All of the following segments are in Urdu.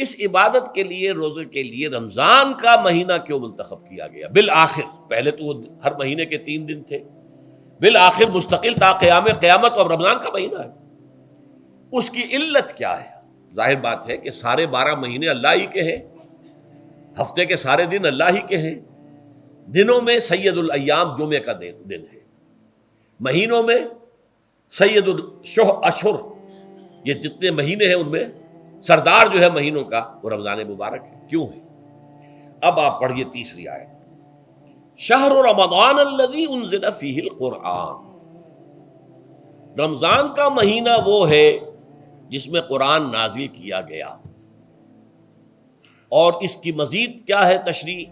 اس عبادت کے لیے، روزے کے لیے رمضان کا مہینہ کیوں منتخب کیا گیا بالآخر؟ پہلے تو وہ ہر مہینے کے 3 دن تھے، بالآخر مستقل تا قیام قیامت اور رمضان کا مہینہ ہے۔ اس کی علت کیا ہے؟ ظاہر بات ہے کہ سارے 12 مہینے اللہ ہی کے ہیں، ہفتے کے سارے دن اللہ ہی کے ہیں، دنوں میں سید الایام جمعے کا دن ہے، مہینوں میں سید الاشہر، یہ جتنے مہینے ہیں ان میں سردار جو ہے مہینوں کا وہ رمضان مبارک ہے۔ کیوں ہے؟ اب آپ پڑھیے تیسری آیت، شہر رمضان الذی انزل فیہ القرآن، رمضان کا مہینہ وہ ہے جس میں قرآن نازل کیا گیا۔ اور اس کی مزید کیا ہے تشریح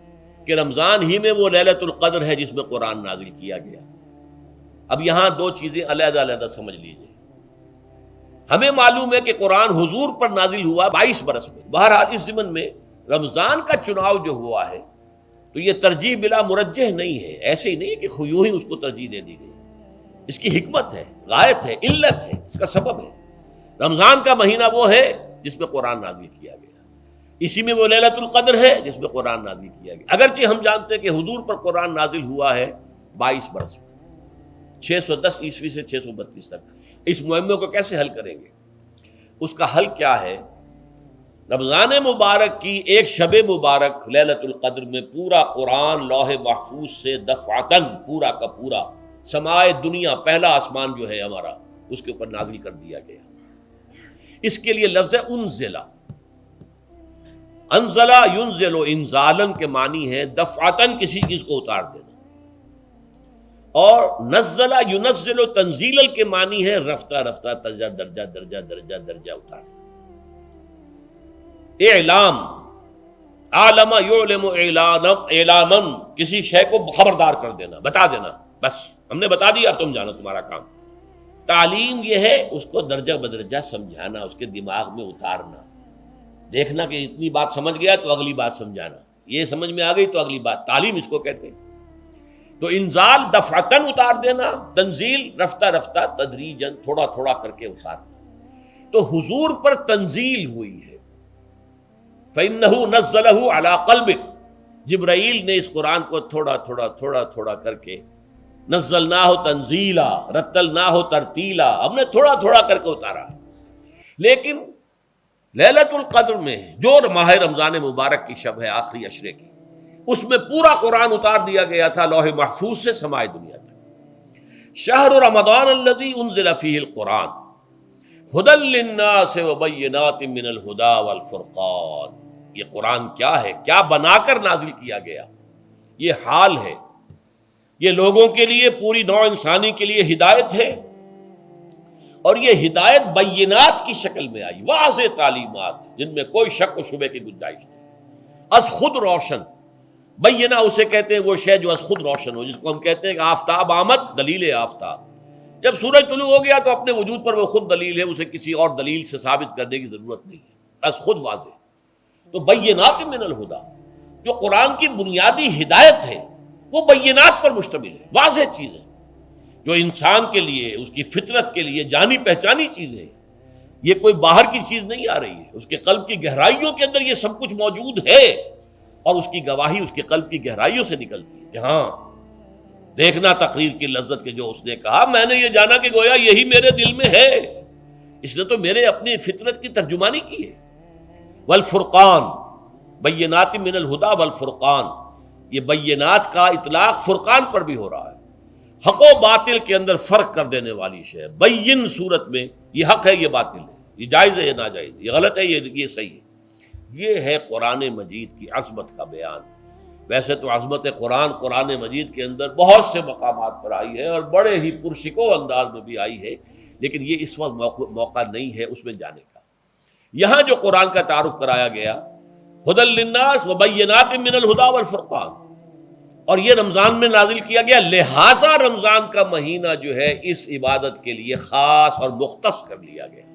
کہ رمضان ہی میں وہ لیلۃ القدر ہے جس میں قرآن نازل کیا گیا۔ اب یہاں 2 چیزیں علیحدہ علیحدہ سمجھ لیجیے۔ ہمیں معلوم ہے کہ قرآن حضور پر نازل ہوا 22 برس میں، بہرحال اس ضمن میں رمضان کا چناؤ جو ہوا ہے تو یہ ترجیح بلا مرجح نہیں ہے، ایسے ہی نہیں ہے کہ یوں ہی اس کو ترجیح دے دی گئی، اس کی حکمت ہے، غایت ہے، علت ہے، اس کا سبب ہے۔ رمضان کا مہینہ وہ ہے جس میں قرآن نازل کیا گیا، اسی میں وہ لیلۃ القدر ہے جس میں قرآن نازل کیا گیا، اگرچہ ہم جانتے ہیں کہ حضور پر قرآن نازل ہوا ہے 22 برس میں، 610 عیسوی سے 632 تک۔ اس معمے کو کیسے حل کریں گے؟ اس کا حل کیا ہے؟ رمضان مبارک کی ایک شب مبارک لیلۃ القدر میں پورا قرآن لوح محفوظ سے دفعتاً پورا کا پورا سمائے دنیا، پہلا آسمان جو ہے ہمارا، اس کے اوپر نازل کر دیا گیا۔ اس کے لیے لفظ ہے انزلہ، انزلہ ینزل انزالن کے معنی ہے دفعتاً کسی چیز کو اتار دینا، اور نزلہ ینزل تنزیلا کے معنی ہے رفتہ رفتہ درجہ درجہ درجہ درجہ درجہ اتار دینا۔ اعلام، عالم یعلم اعلاما، کسی شے کو خبردار کر دینا، بتا دینا، بس ہم نے بتا دیا، تم جانو، تمہارا کام۔ تعلیم یہ ہے اس کو درجہ بدرجہ سمجھانا، اس کے دماغ میں اتارنا، دیکھنا کہ اتنی بات سمجھ گیا تو اگلی بات سمجھانا، یہ سمجھ میں آ گئی تو اگلی بات، تعلیم اس کو کہتے ہیں۔ تو انزال دفعتاً اتار دینا، تنزیل رفتہ رفتہ تدریجاً تھوڑا تھوڑا کر کے اتارنا۔ تو حضور پر تنزیل ہوئی ہے، فَإِنَّهُ نَزَّلَهُ عَلَىٰ قَلْبِكَ، جبرائیل نے اس قرآن کو تھوڑا تھوڑا تھوڑا تھوڑا کر کے نزلناہ تنزیلا، رتلناہ ترتیلا، ہم نے تھوڑا تھوڑا کر کے اتارا۔ لیکن لیلۃ القدر میں جو ماہ رمضان مبارک کی شب ہے، آخری عشرے کی، اس میں پورا قرآن اتار دیا گیا تھا لوح محفوظ سے سمائے دنیا تک۔ شہر رمضان الذی انزل فیہ القرآن ھدی للناس وبینات من الہدی والفرقان، یہ قرآن کیا ہے، کیا بنا کر نازل کیا گیا؟ یہ حال ہے، یہ لوگوں کے لیے، پوری نوع انسانی کے لیے ہدایت ہے، اور یہ ہدایت بینات کی شکل میں آئی، واضح تعلیمات جن میں کوئی شک و شبے کی گنجائش نہیں، از خود روشن۔ بینہ اسے کہتے ہیں وہ شے جو از خود روشن ہو، جس کو ہم کہتے ہیں کہ آفتاب آمد، دلیل آفتاب، جب سورج طلوع ہو گیا تو اپنے وجود پر وہ خود دلیل ہے، اسے کسی اور دلیل سے ثابت کرنے کی ضرورت نہیں ہے، از خود واضح۔ تو بینات من الہدی، جو قرآن کی بنیادی ہدایت ہے وہ بینات پر مشتمل ہے، واضح چیز ہے، جو انسان کے لیے، اس کی فطرت کے لیے جانی پہچانی چیزیں ہیں، یہ کوئی باہر کی چیز نہیں آ رہی ہے، اس کے قلب کی گہرائیوں کے اندر یہ سب کچھ موجود ہے، اور اس کی گواہی اس کے قلب کی گہرائیوں سے نکلتی ہے کہ ہاں، دیکھنا تقریر کی لذت کے جو اس نے کہا، میں نے یہ جانا کہ گویا یہی میرے دل میں ہے، اس نے تو میرے اپنی فطرت کی ترجمانی کی ہے۔ والفرقان، بینات من الہدی والفرقان، یہ بینات کا اطلاق فرقان پر بھی ہو رہا ہے، حق و باطل کے اندر فرق کر دینے والی شے۔ بین صورت میں یہ حق ہے، یہ باطل ہے، یہ جائز ہے، یہ ناجائز ہے، یہ غلط ہے، یہ صحیح ہے۔ یہ ہے قرآن مجید کی عظمت کا بیان۔ ویسے تو عظمت قرآن مجید کے اندر بہت سے مقامات پر آئی ہے اور بڑے ہی پرشکو انداز میں بھی آئی ہے، لیکن یہ اس وقت موقع نہیں ہے اس میں جانے کا۔ یہاں جو قرآن کا تعارف کرایا گیا، ھدی للناس وبینات من الہدی والفرقان، اور یہ رمضان میں نازل کیا گیا، لہٰذا رمضان کا مہینہ جو ہے اس عبادت کے لیے خاص اور مختص کر لیا گیا۔